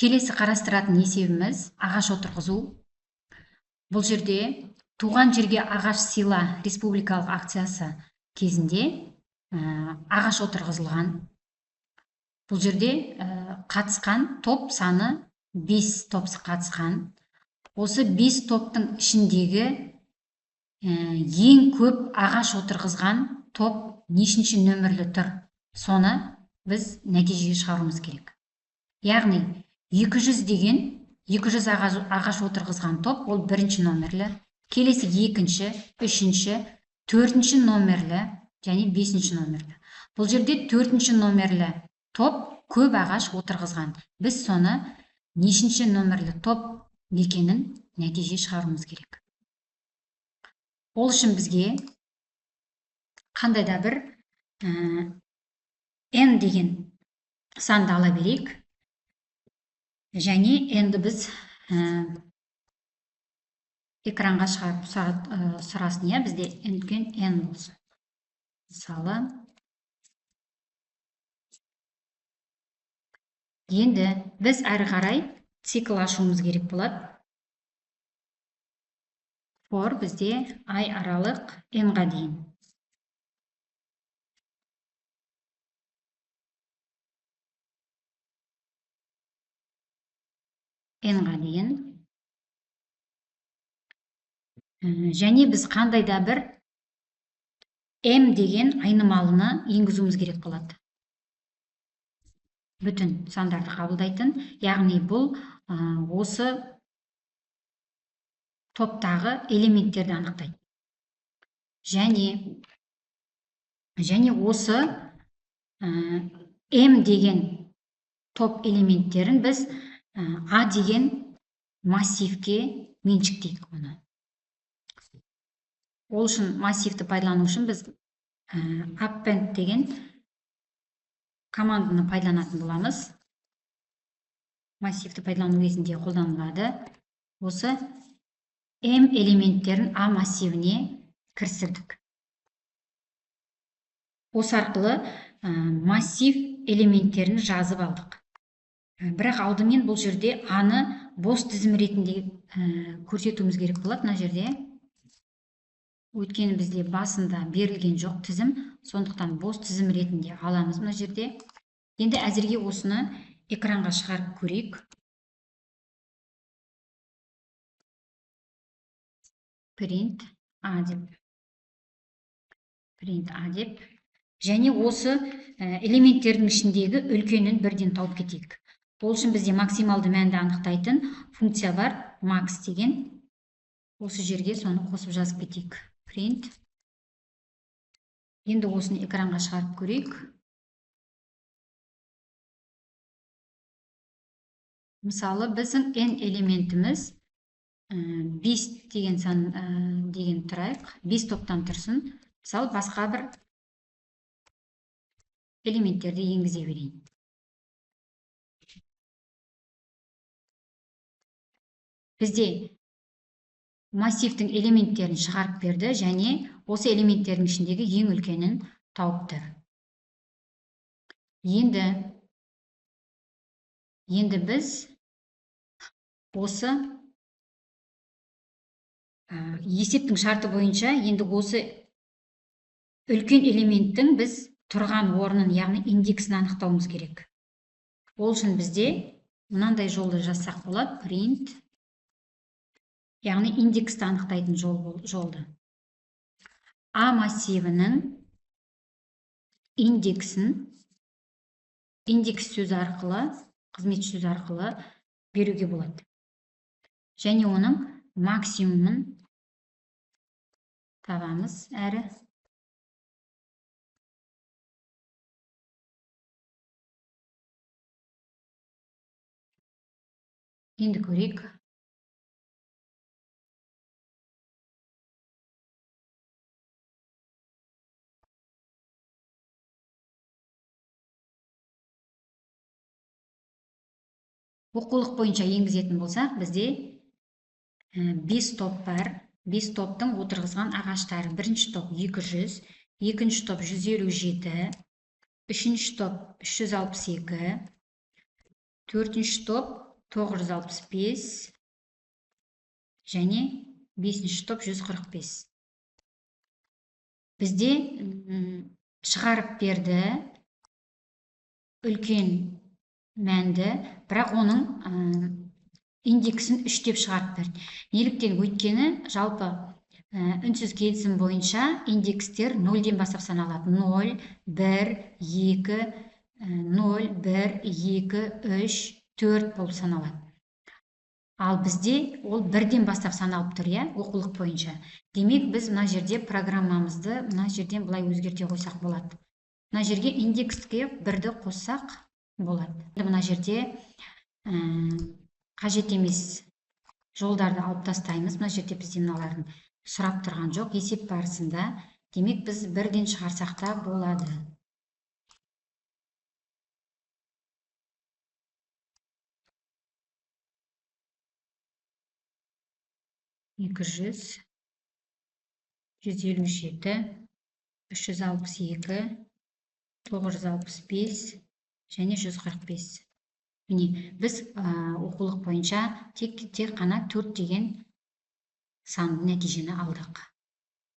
Келесі қарастыратын есебіміз ағаш отырғызу. Бұл жерде туған жерге ағаш сыйла республикалық акциясы кезінде ағаш отырғызылған. Бұл жерде қатысқан топ саны 5 топ қатысқан. Осы 5 топтың ішіндегі ең көп ағаш отырғызған топ нешінші нөмірлі тұр? Соны біз нәтижеге шығаруымыз керек. Яғни 200 деген 200 ағаш отырғызған топ, ол бірінші номерлі, келесі екінші, үшінші, төртінші номерлі және бесінші номерлі. Бұл жерде төртінші номерлі топ көп ағаш отырғызған. Біз соны нешінші номерлі топ екенін нәтиже шығаруымыз керек. Ол үшін бізге қандай да бір n деген санды ала берейік. Және енді біз экранға шығарып сұрасын, бізде үлкен n болсын. Мысалы, енді біз әрі қарай цикл ашуымыз керек болады. For бізде I аралық n-ға дейін. n-ға дейін. Және біз қандай да бір m деген айнымалыны енгізуіміз керек болады. Бүтін сандарды қабылдайтын, яғни бұл осы топтағы элементтерді анықтайды. Және осы m деген топ элементтерін біз A деген массивке меншіктейік оны. Ол үшін массивті пайдалану үшін біз append деген команданы пайдаланатын боламыз. Массивті пайдалану кезінде қолданылады. Осы m элементтерін A массивіне кірістірдік. Осы арқылы массив элементтерін жазып алдық. Бірақ алдымен бұл жерде A-ны бос тізім ретінде көрсетуіміз керек болады. Мына жерде өйткені бізде басында берілген жоқ тізім, сондықтан бос тізім ретінде аламыз мына жерде. Енді әзірге осыны экранға шығарып көрейік. Print A деп. Және осы элементтердің ішіндегі үлкенін бірден тауып кетейік. Ол үшін бізде максималды мәнді анықтайтын функция бар, max деген. Осы жерге соны қосып жазып кетейік. Print. Енді осыны экранға шығарып көрейік. Мысалы, біздің n элементіміз 5 деген сан деген тұрайық. 5 топтан тұрсын. Мысалы, басқа бір элементтерді енгізе берейін. Бізде массивтің элементтерін шығарып берді және осы элементтердің ішіндегі ең үлкенін тауыпты. Енді біз осы есептің шарты бойынша енді осы үлкен элементтің біз тұрған орнын, яғни индексін анықтауымыз керек. Ол үшін бізде мынандай жолды жазсақ болады. Print, яғни индексті анықтайтын жолды. A массивінің индексін индекс сөзі арқылы, қызмет сөзі арқылы беруге болады. Және оның максимумын табамыз әрі. Енді көрейік. Оқулық бойынша енгізетін болсақ, бізде 5 топ бар. 5 топтың отырғызған ағаштары. Бірінші топ 200, екінші топ 157, үшінші топ 362, төртінші топ 965 және 5-ші топ 145. Бізде шығарып берді үлкен мәнді, бірақ оның индексін 3 деп шығарып берді. Неліктен? Өйткені жалпы үнсіз келісім бойынша индекстер 0-ден бастап саналады. 0, 1, 2, 0, 1, 2, 3, 4 болып саналады. Ал бізде ол 1-ден бастап саналып тұр, оқулық бойынша. Демек, біз мына жерде программамызды мына жерден былай өзгерте қойсақ болады. Мына жерге индекске 1-ді қоссақ болады. Мына жерде қажет емес жолдарды алып тастаймыз. Мына жерде бізде мыналарын сұрап тұрған жоқ есеп барысында. Демек, біз 1-ден шығарсақ та болады. Екі жүз, 157, 362, 965 және 145. Міне, біз оқулық бойынша тек қана 4 деген санды нәтижені алдық.